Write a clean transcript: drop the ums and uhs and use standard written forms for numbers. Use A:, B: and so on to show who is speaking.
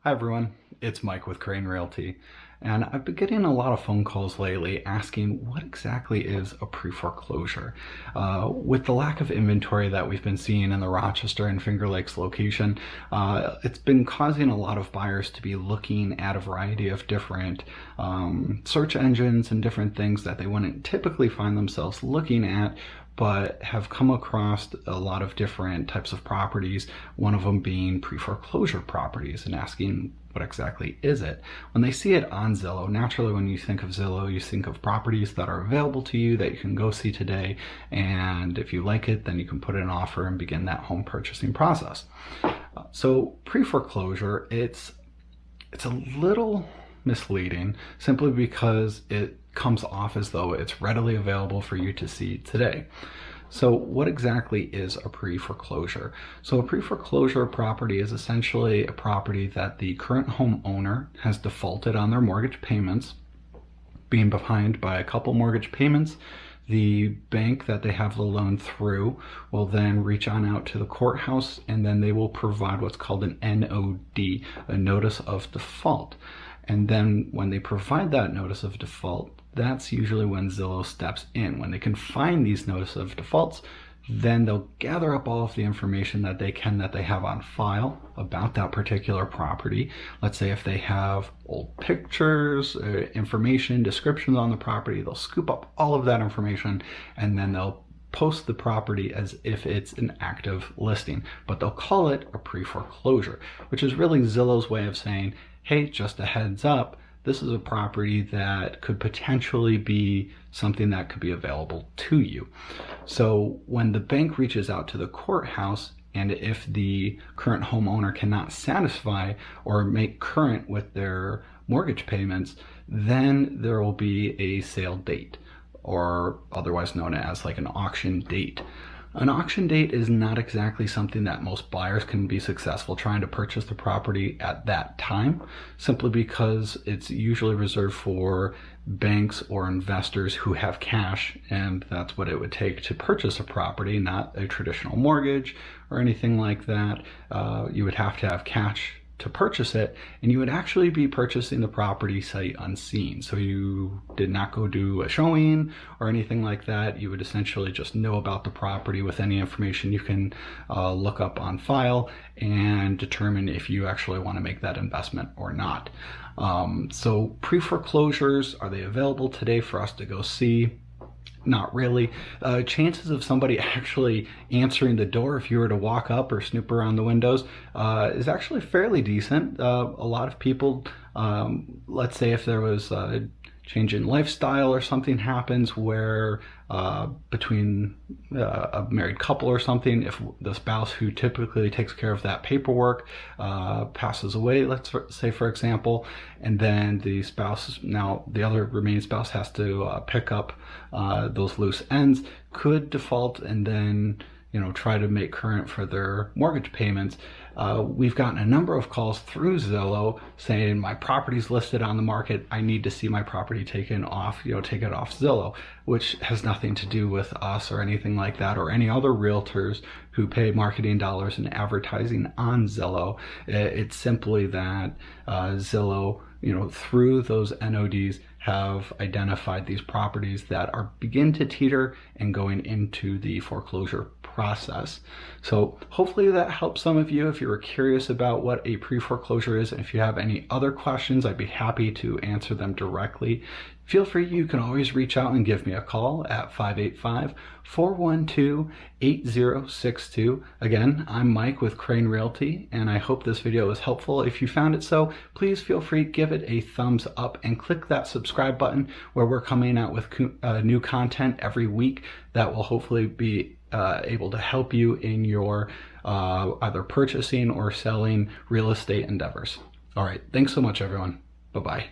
A: Hi everyone, it's Mike with Crane Realty, and I've been getting a lot of phone calls lately asking what exactly is a pre-foreclosure. With the lack of inventory that we've been seeing in the Rochester and Finger Lakes location, it's been causing a lot of buyers to be looking at a variety of different search engines and different things that they wouldn't typically find themselves looking at, but have come across a lot of different types of properties, one of them being pre-foreclosure properties, and asking what exactly is it. When they see it on Zillow, naturally when you think of Zillow, you think of properties that are available to you that you can go see today, and if you like it, then you can put in an offer and begin that home purchasing process. So pre-foreclosure, it's a little misleading simply because it comes off as though it's readily available for you to see today. So what exactly is a pre-foreclosure? So a pre-foreclosure property is essentially a property that the current homeowner has defaulted on their mortgage payments, being behind by a couple mortgage payments. The bank that they have the loan through will then reach on out to the courthouse, and then they will provide what's called an NOD, a notice of default. And then when they provide that notice of default, that's usually when Zillow steps in. When they can find these notice of defaults, then they'll gather up all of the information that they have on file about that particular property. Let's say if they have old pictures, information, descriptions on the property, they'll scoop up all of that information, and then they'll post the property as if it's an active listing, but they'll call it a pre-foreclosure, which is really Zillow's way of saying, hey, just a heads up, this is a property that could potentially be something that could be available to you. So when the bank reaches out to the courthouse, and if the current homeowner cannot satisfy or make current with their mortgage payments, then there will be a sale date, or otherwise known as like an auction date. An auction date is not exactly something that most buyers can be successful trying to purchase the property at that time, simply because it's usually reserved for banks or investors who have cash, and that's what it would take to purchase a property, not a traditional mortgage or anything like that. You would have to have cash to purchase it, and you would actually be purchasing the property sight unseen. So you did not go do a showing or anything like that. You would essentially just know about the property with any information you can look up on file and determine if you actually want to make that investment or not. So pre-foreclosures, are they available today for us to go see? Not really. Chances of somebody actually answering the door if you were to walk up or snoop around the windows is actually fairly decent. A lot of people, let's say if there was a change in lifestyle or something happens where between a married couple or something, if the spouse who typically takes care of that paperwork passes away, let's say for example, and then the spouse, now the other remaining spouse, has to pick up those loose ends, could default and then try to make current for their mortgage payments. We've gotten a number of calls through Zillow saying my property's listed on the market, I need to see my property taken off, take it off Zillow, which has nothing to do with us or anything like that, or any other realtors who pay marketing dollars and advertising on Zillow. It's simply that Zillow, through those NODs, have identified these properties that are begin to teeter and going into the foreclosure process. So hopefully that helps some of you if you were curious about what a pre-foreclosure is. And if you have any other questions, I'd be happy to answer them directly. Feel free, you can always reach out and give me a call at 585-412-8062. Again, I'm Mike with Crane Realty, and I hope this video was helpful. If you found it so, please feel free, give it a thumbs up and click that subscribe button, where we're coming out with new content every week that will hopefully be able to help you in your either purchasing or selling real estate endeavors. All right, thanks so much everyone. Bye-bye.